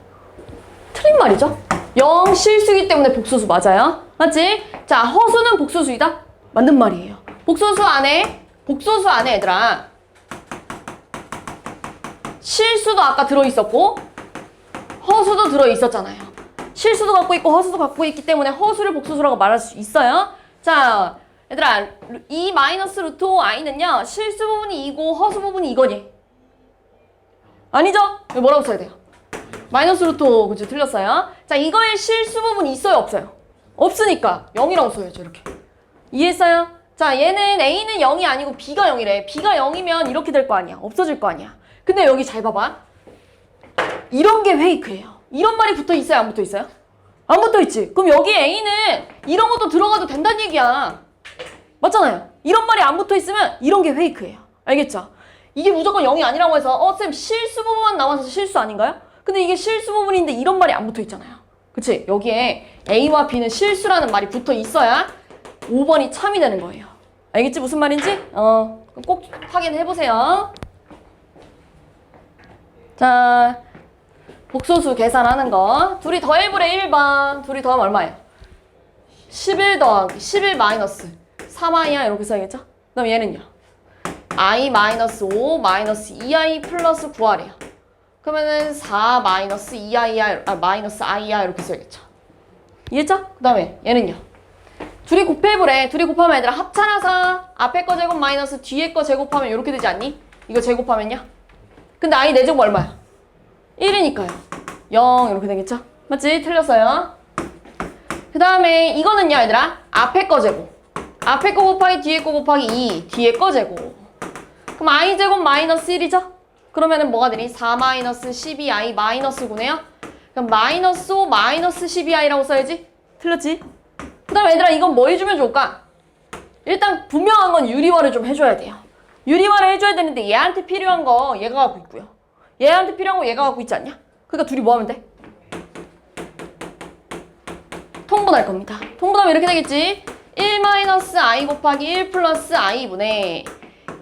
틀린 말이죠. 0 실수기 때문에 복소수 맞아요. 맞지? 자, 허수는 복소수이다? 맞는 말이에요. 복소수 안에 얘들아 실수도 아까 들어있었고 허수도 들어있었잖아요. 실수도 갖고 있고 허수도 갖고 있기 때문에 허수를 복소수라고 말할 수 있어요. 자, 얘들아 이 마이너스 루트 5i는요 실수 부분이 이고 허수 부분이 이거니? 아니죠? 여기 뭐라고 써야 돼요? 마이너스 루트 5, 그죠? 틀렸어요. 자, 이거에 실수 부분이 있어요? 없어요? 없으니까 0이라고 써야죠. 이렇게. 이해했어요? 자, 얘는 A는 0이 아니고 B가 0이래. B가 0이면 이렇게 될 거 아니야. 없어질 거 아니야. 근데 여기 잘 봐봐. 이런 게 페이크예요. 이런 말이 붙어 있어요? 안 붙어 있어요? 안 붙어 있지. 그럼 여기 A는 이런 것도 들어가도 된다는 얘기야. 맞잖아요. 이런 말이 안 붙어 있으면 이런 게 페이크예요. 알겠죠? 이게 무조건 0이 아니라고 해서 쌤 실수 부분만 나와서 실수 아닌가요? 근데 이게 실수 부분인데 이런 말이 안 붙어 있잖아요. 그치? 여기에 A와 B는 실수라는 말이 붙어 있어야 5번이 참이 되는 거예요. 알겠지? 무슨 말인지? 꼭 확인해보세요. 자, 복소수 계산하는 거. 둘이 더해보래 1번. 둘이 더하면 얼마예요? 11 더하기 11 마이너스 3i야 이렇게 써야겠죠? 그럼 얘는요? i 마이너스 5 마이너스 2i 플러스 9r이야. 그러면은 4 마이너스 2i야, 마이너스 i야 이렇게 써야겠죠? 이해했죠? 그 다음에 얘는요? 둘이 곱해보래. 둘이 곱하면 얘들아 합산하자. 앞에 거 제곱 마이너스 뒤에 거 제곱하면 이렇게 되지 않니? 이거 제곱하면요? 근데 i 4제곱 얼마야? 1이니까요. 0 이렇게 되겠죠? 맞지? 틀렸어요. 그 다음에 이거는요 얘들아 앞에 거 제곱. 앞에 거 곱하기 뒤에 거 곱하기 2. 뒤에 거 제곱. 그럼 i 제곱 마이너스 1이죠? 그러면은 뭐가 되니? 4 마이너스 12i 마이너스 9네요? 그럼 마이너스 5 마이너스 12i라고 써야지? 틀렸지? 그 다음에 얘들아 이건 뭐 해주면 좋을까? 일단 분명한 건 유리화를 좀 해줘야 돼요. 유리화를 해줘야 되는데 얘한테 필요한 거 얘가 갖고 있고요. 얘한테 필요한 거 얘가 갖고 있지 않냐? 그러니까 둘이 뭐 하면 돼? 통분할 겁니다. 통분하면 이렇게 되겠지? 1-i 곱하기 1 플러스 i분의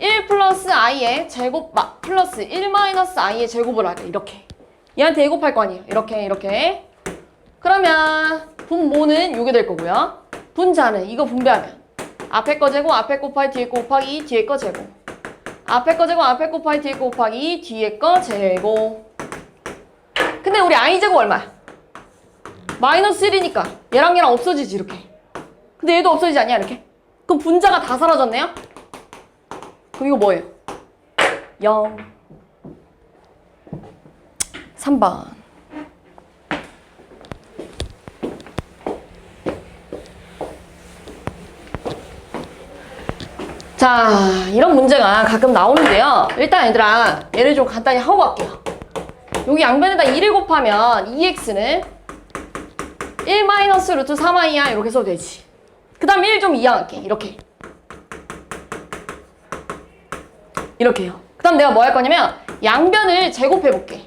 1 플러스 i의 제곱 플러스 1-i의 제곱을 하래. 이렇게. 얘한테 제곱할 거 아니에요. 이렇게. 그러면 분모는 요게 될 거고요. 분자는 이거 분배하면 앞에 거 제곱, 앞에 거 곱하기 뒤에 거 곱하기 2, 뒤에 거 제곱. 앞에 거 제곱, 앞에 거 곱하기 뒤에 거 곱하기 2, 뒤에 거 제곱. 근데 우리 i 제곱 얼마야? 마이너스 1이니까 얘랑 없어지지 이렇게. 근데 얘도 없어지지 않냐 이렇게? 그럼 분자가 다 사라졌네요? 그럼 이거 뭐예요? 0. 3번. 자, 이런 문제가 가끔 나오는데요. 일단 얘들아, 얘를 좀 간단히 하고 갈게요. 여기 양변에다 2를 곱하면 2x는 1 마이너스 루트 3i야 이렇게 써도 되지. 그 다음 1 좀 이항할게. 이렇게요. 그 다음 내가 뭐 할 거냐면 양변을 제곱해볼게.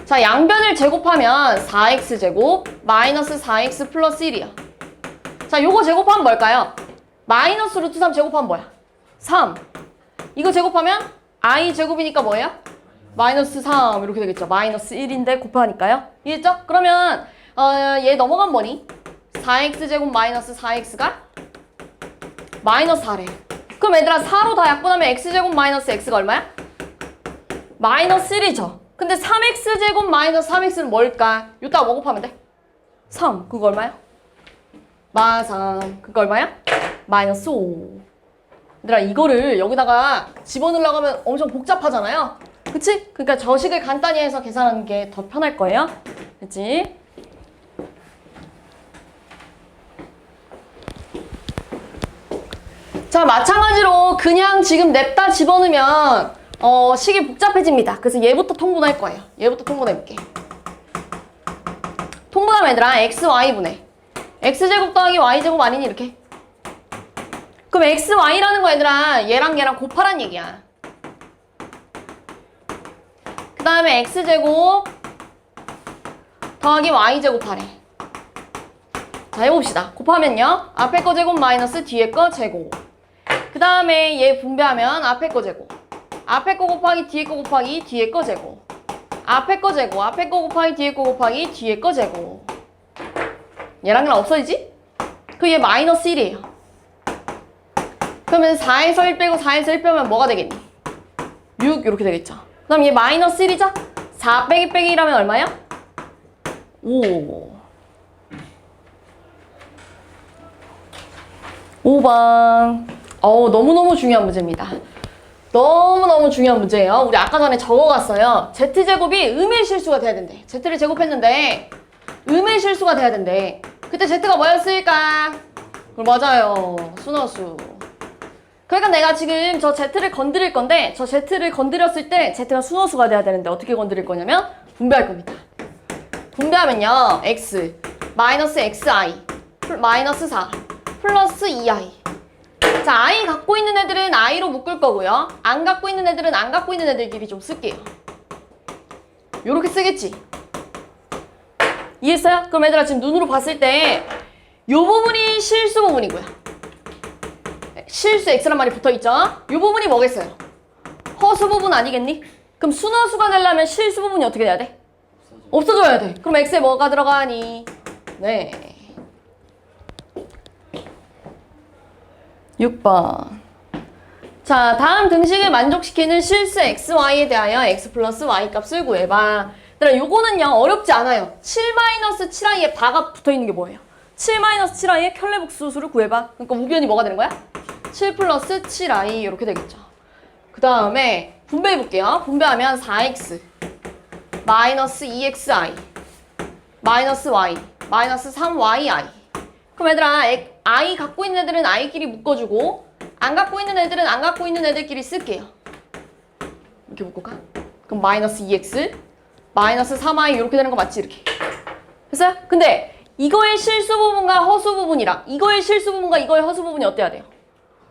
자, 양변을 제곱하면 4x제곱 마이너스 4x 플러스 1이야. 자, 요거 제곱하면 뭘까요? 마이너스 루트 3 제곱하면 뭐야? 3. 이거 제곱하면 i 제곱이니까 뭐예요? 마이너스 3 이렇게 되겠죠. 마이너스 1인데 곱하니까요. 이해했죠? 그러면 얘 넘어간 뭐니? 4x제곱 마이너스 4x가 마이너스 4래. 그럼 얘들아 4로 다 약분하면 x제곱 마이너스 x가 얼마야? 마이너스 1이죠. 근데 3x제곱 마이너스 3x는 뭘까? 요따가 뭐 곱하면 돼? 3. 그거 얼마야? 마삼. 그거 얼마야? 마이너스 5. 얘들아 이거를 여기다가 집어넣으려고 하면 엄청 복잡하잖아요. 그치? 그러니까 저식을 간단히 해서 계산하는 게 더 편할 거예요. 그치? 자, 마찬가지로 그냥 지금 냅다 집어넣으면 식이 복잡해집니다. 그래서 얘부터 통분할 거예요. 얘부터 통분해볼게. 통분하면 얘들아 x, y분의 x제곱 더하기 y제곱 아니니 이렇게. 그럼 x, y라는 거 얘들아 얘랑 곱하란 얘기야. 그 다음에 x제곱 더하기 y제곱 하래. 자, 해봅시다. 곱하면요 앞에 거 제곱 마이너스 뒤에 거 제곱. 그 다음에 얘 분배하면 앞에 거 제곱, 앞에 거 곱하기 뒤에 거 곱하기 뒤에 거 제곱. 앞에 거 제곱, 앞에 거 곱하기 뒤에 거 곱하기 뒤에 거 제곱. 얘랑 얘랑 없어지지? 그 얘 마이너스 1이에요. 그러면 4에서 1 빼고 4에서 1 빼면 뭐가 되겠니? 6 이렇게 되겠죠. 그 다음 얘 마이너스 1이죠? 4 빼기 빼기 1하면 얼마야? 5. 5번. 너무너무 중요한 문제입니다. 너무너무 중요한 문제예요. 우리 아까 전에 적어갔어요. Z제곱이 음의 실수가 돼야 된대. Z를 제곱했는데 음의 실수가 돼야 된대. 그때 Z가 뭐였을까? 맞아요. 순허수. 그러니까 내가 지금 저 Z를 건드릴 건데 저 Z를 건드렸을 때 Z가 순허수가 돼야 되는데 어떻게 건드릴 거냐면 분배할 겁니다. 분배하면요. X 마이너스 XI 마이너스 4 플러스 2I. 자, I 갖고 있는 애들은 I로 묶을 거고요. 안 갖고 있는 애들은 안 갖고 있는 애들끼리 좀 쓸게요. 요렇게 쓰겠지? 이해했어요? 그럼 얘들아 지금 눈으로 봤을 때 요 부분이 실수 부분이고요. 실수 X란 말이 붙어있죠? 요 부분이 뭐겠어요? 허수 부분 아니겠니? 그럼 순허수가 되려면 실수 부분이 어떻게 돼야 돼? 없어져야 돼. 그럼 X에 뭐가 들어가니? 네. 6번. 자, 다음 등식을 만족시키는 실수 xy에 대하여 x 플러스 y 값을 구해봐. 얘들아, 요거는요, 어렵지 않아요. 7-7i에 바가 붙어있는 게 뭐예요? 7-7i의 켤레복수수를 구해봐. 그러니까 우변이 뭐가 되는 거야? 7 플러스 7i 이렇게 되겠죠. 그 다음에 분배해볼게요. 분배하면 4x 마이너스 2xi 마이너스 y 마이너스 3yi. 그럼 얘들아 i 갖고 있는 애들은 i끼리 묶어주고 안 갖고 있는 애들은 안 갖고 있는 애들끼리 쓸게요. 이렇게 묶을까? 그럼 마이너스 2x 마이너스 3i 이렇게 되는 거 맞지? 이렇게 됐어요? 근데 이거의 실수 부분과 허수 부분이랑 이거의 실수 부분과 이거의 허수 부분이 어때야 돼요?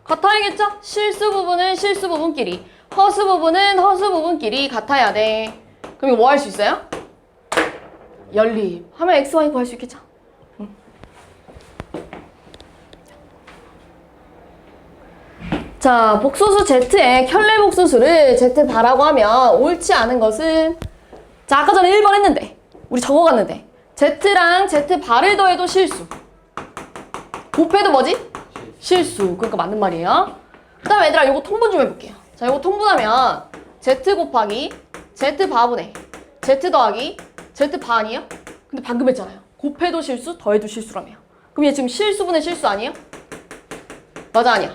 같아야겠죠? 실수 부분은 실수 부분끼리 허수 부분은 허수 부분끼리 같아야 돼. 그럼 이거 뭐 할 수 있어요? 연립 하면 x, y 구할 수 있겠죠? 자, 복소수 Z의 켤레 복소수를 Z바라고 하면 옳지 않은 것은 자, 아까 전에 1번 했는데 우리 적어갔는데 Z랑 Z바를 더해도 실수 곱해도 뭐지? 실수. 그러니까 맞는 말이에요. 그 다음에 얘들아 요거 통분 좀 해볼게요. 자, 요거 통분하면 Z 곱하기 Z바분의 Z 더하기 Z바 아니에요? 근데 방금 했잖아요. 곱해도 실수, 더해도 실수라며. 그럼 얘 지금 실수분의 실수 아니에요? 맞아 아니야?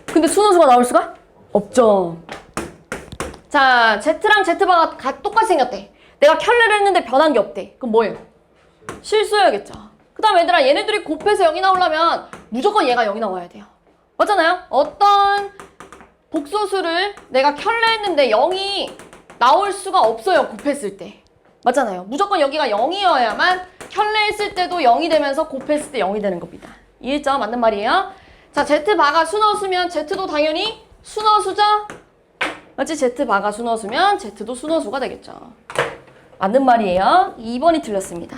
근데 순원수가 나올 수가 없죠. 자, Z랑 Z바가 똑같이 생겼대. 내가 켤레를 했는데 변한 게 없대. 그럼 뭐예요? 실수여야겠죠. 그 다음 얘들아 얘네들이 곱해서 0이 나오려면 무조건 얘가 0이 나와야 돼요. 맞잖아요? 어떤 복소수를 내가 켤레 했는데 0이 나올 수가 없어요. 곱했을 때. 맞잖아요. 무조건 여기가 0이어야만 켤레 했을 때도 0이 되면서 곱했을 때 0이 되는 겁니다. 이해했죠? 맞는 말이에요. 자, Z바가 순허수면 Z도 당연히 순허수죠? 맞지? Z바가 순허수면 Z도 순허수가 되겠죠. 맞는 말이에요. 2번이 틀렸습니다.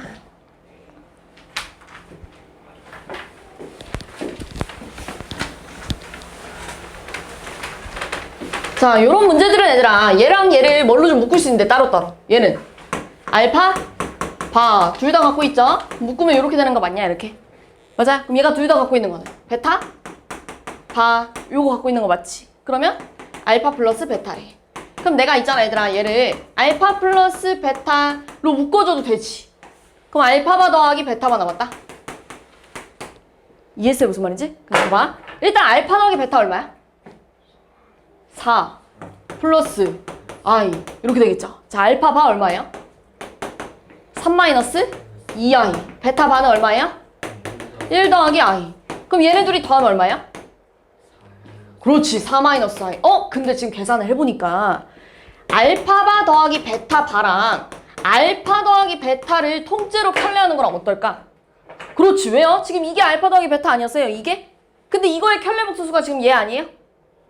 자, 요런 문제들은 얘들아 얘랑 얘를 뭘로 좀 묶을 수 있는데 따로따로. 얘는 알파, 바 둘 다 갖고 있죠? 묶으면 이렇게 되는 거 맞냐? 이렇게. 맞아? 그럼 얘가 둘 다 갖고 있는 거는 베타, 바 요거 갖고 있는 거 맞지? 그러면 알파 플러스 베타래. 그럼 내가 있잖아 얘들아 얘를 알파 플러스 베타로 묶어줘도 되지. 그럼 알파바 더하기 베타바 남았다. 이해했어요? 무슨 말인지? 그럼 봐봐. 일단 알파 더하기 베타 얼마야? 4 플러스 i 이렇게 되겠죠. 자, 알파바 얼마예요? 3 마이너스 2i. 베타바는 얼마예요? 1 더하기 i. 그럼 얘네 둘이 더하면 얼마야? 그렇지, 4 마이너스 i. 근데 지금 계산을 해보니까 알파바 더하기 베타바랑 알파 더하기 베타를 통째로 켤레하는 거랑 어떨까? 그렇지, 왜요? 지금 이게 알파 더하기 베타 아니었어요? 이게? 근데 이거의 켤레 복소수가 지금 얘 아니에요?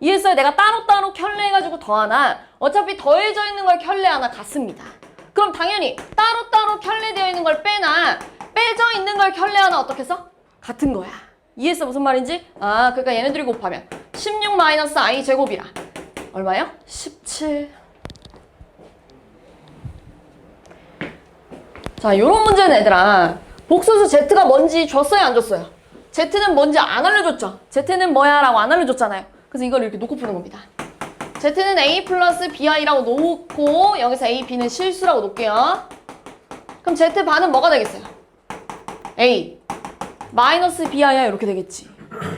이해했어요? 내가 따로따로 켤레해가지고 더하나 어차피 더해져 있는 걸 켤레하나 같습니다. 그럼 당연히 따로따로 켤레되어 있는 걸 빼나 빼져 있는 걸 켤레하나 어떻게 써? 같은 거야. 이해했어? 무슨 말인지? 아, 그러니까 얘네들이 곱하면 16 마이너스 i 제곱이라 얼마예요? 17. 자, 요런 문제는 얘들아, 복소수 Z가 뭔지 줬어요, 안 줬어요? Z는 뭔지 안 알려줬죠? Z는 뭐야? 라고 안 알려줬잖아요. 그래서 이걸 이렇게 놓고 푸는 겁니다. Z는 A 플러스 BI라고 놓고 여기서 A, B는 실수라고 놓을게요. 그럼 Z 반은 뭐가 되겠어요? A 마이너스 BI야 이렇게 되겠지.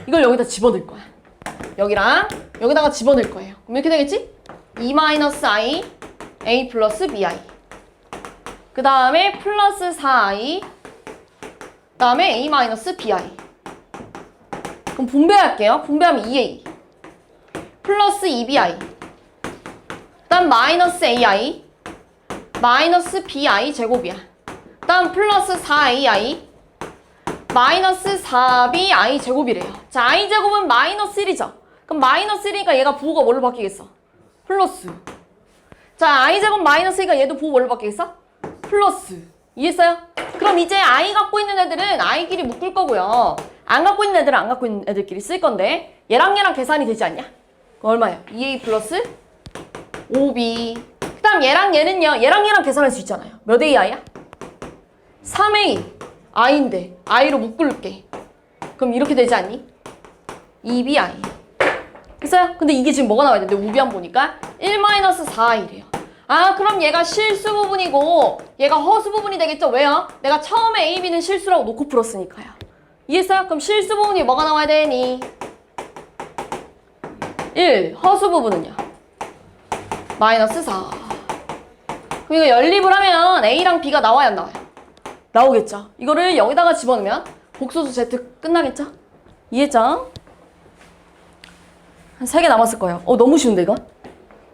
이걸 여기다 집어넣을 거야. 여기랑 여기다가 집어넣을 거예요. 그럼 이렇게 되겠지? 2 마이너스 I A 플러스 BI 그 다음에 플러스 4I 그 다음에 A 마이너스 BI 그럼 분배할게요. 분배하면 2A 플러스 2BI 그 다음 마이너스 AI 마이너스 BI 제곱이야. 그 다음 플러스 4AI 마이너스 4BI 제곱이래요. 자, I 제곱은 마이너스 1이죠. 그럼 마이너스 1이니까 얘가 부호가 뭘로 바뀌겠어? 플러스. 자, I 제곱 마이너스 2가 얘도 부호 뭘로 바뀌겠어? 플러스. 이해했어요? 그럼 이제 I 갖고 있는 애들은 I끼리 묶을 거고요. 안 갖고 있는 애들은 안 갖고 있는 애들끼리 쓸 건데 얘랑 계산이 되지 않냐? 그럼 얼마예요? 2A 플러스 5B 그 다음 얘랑 얘는요. 얘랑 계산할 수 있잖아요. 몇 A I야? 3A I인데 I로 묶을게. 그럼 이렇게 되지 않니? 2BI 됐어요? 근데 이게 지금 뭐가 나와야 되는데 우비안 보니까 1-4I래요. 아, 그럼 얘가 실수 부분이고 얘가 허수 부분이 되겠죠? 왜요? 내가 처음에 A, B는 실수라고 놓고 풀었으니까요. 이해했어요? 그럼 실수 부분이 뭐가 나와야 되니? 1. 허수 부분은요? 마이너스 4. 그럼 이거 연립을 하면 A랑 B가 나와야 안 나와요? 나오겠죠? 이거를 여기다가 집어넣으면 복소수 Z 끝나겠죠? 이해했죠? 한 3개 남았을 거예요. 너무 쉬운데 이거?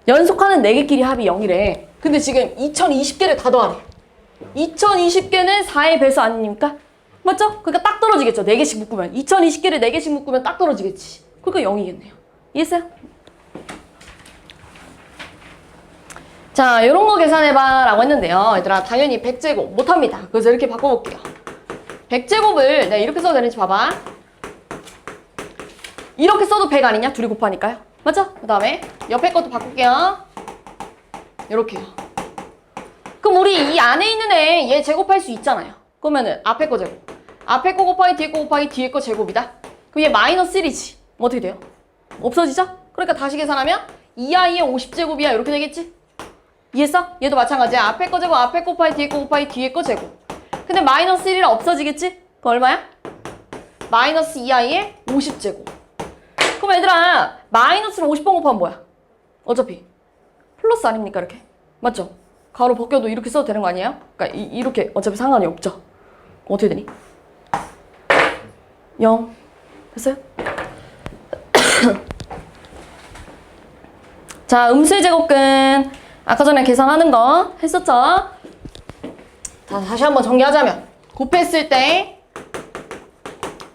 연속하는 4개끼리 합이 0이래. 근데 지금 2020개를 다 더하래. 2020개는 4의 배수 아닙니까? 맞죠? 그러니까 딱 떨어지겠죠. 4개씩 묶으면. 2020개를 4개씩 묶으면 딱 떨어지겠지. 그러니까 0이겠네요. 이해했어요? 자, 요런 거 계산해봐 라고 했는데요. 얘들아, 당연히 100제곱 못합니다. 그래서 이렇게 바꿔볼게요. 100제곱을 내가 이렇게 써도 되는지 봐봐. 이렇게 써도 100 아니냐? 둘이 곱하니까요. 맞죠? 그 다음에 옆에 것도 바꿀게요. 요렇게요. 그럼 우리 이 안에 있는 애 얘 제곱할 수 있잖아요. 그러면은 앞에 거 제곱. 앞에 거 곱하기 뒤에 거 곱하기 뒤에 거 제곱이다. 그럼 얘 마이너스 1이지. 어떻게 돼요? 없어지죠? 그러니까 다시 계산하면 2i의 50제곱이야. 이렇게 되겠지? 이해했어? 얘도 마찬가지야. 앞에 거 제곱, 앞에 거 곱하기 뒤에 거 곱하기 뒤에 거 제곱. 근데 마이너스 1이라 없어지겠지? 그거 얼마야? 마이너스 2i의 50제곱. 그럼 얘들아, 마이너스를 50번 곱하면 뭐야? 어차피 플러스 아닙니까? 이렇게. 맞죠? 가로 벗겨도 이렇게 써도 되는 거 아니에요? 그러니까 이렇게 어차피 상관이 없죠? 어떻게 되니? 0. 됐어요? 자, 음수의 제곱근. 아까 전에 계산하는 거 했었죠? 자, 다시 한번 정리하자면 곱했을 때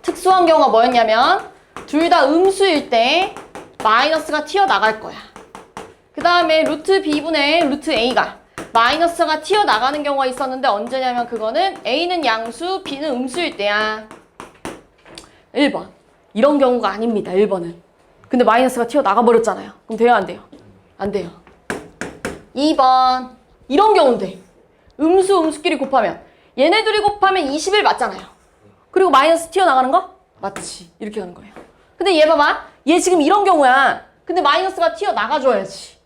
특수한 경우가 뭐였냐면 둘 다 음수일 때 마이너스가 튀어나갈 거야. 그 다음에 루트 B분의 루트 A가 마이너스가 튀어나가는 경우가 있었는데 언제냐면 그거는 A는 양수, B는 음수일 때야. 1번. 이런 경우가 아닙니다. 1번은. 근데 마이너스가 튀어나가 버렸잖아요. 그럼 돼요? 안 돼요? 안 돼요. 2번. 이런 경우인데 음수끼리 곱하면 얘네 둘이 곱하면 21 맞잖아요. 그리고 마이너스 튀어나가는 거? 맞지. 이렇게 가는 거예요. 근데 얘 봐봐. 얘 지금 이런 경우야. 근데 마이너스가 튀어나가줘야지.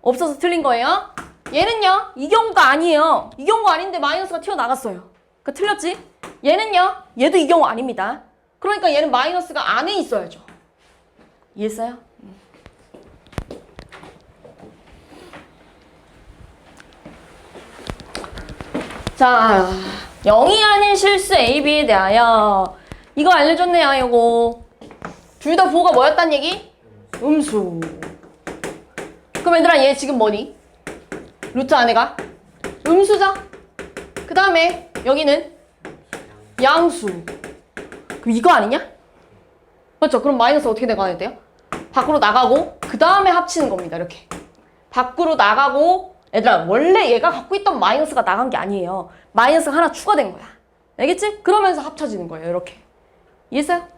없어서 틀린 거예요. 얘는요. 이 경우가 아니에요. 이 경우가 아닌데 마이너스가 튀어나갔어요. 그러니까 틀렸지? 얘는요. 얘도 이 경우 아닙니다. 그러니까 얘는 마이너스가 안에 있어야죠. 이해했어요? 자, 0이 아닌 실수 A, B에 대하여 이거 알려줬네요. 이거 둘 다 부호가 뭐였단 얘기? 음수. 그럼 얘들아 얘 지금 뭐니? 루트 안에가 음수죠? 그 다음에 여기는 양수. 그럼 이거 아니냐? 맞죠? 그럼 마이너스 어떻게 나가야 돼요? 밖으로 나가고 그 다음에 합치는 겁니다. 이렇게 밖으로 나가고. 얘들아 원래 얘가 갖고 있던 마이너스가 나간 게 아니에요. 마이너스가 하나 추가된 거야. 알겠지? 그러면서 합쳐지는 거예요. 이렇게. 이해했어요?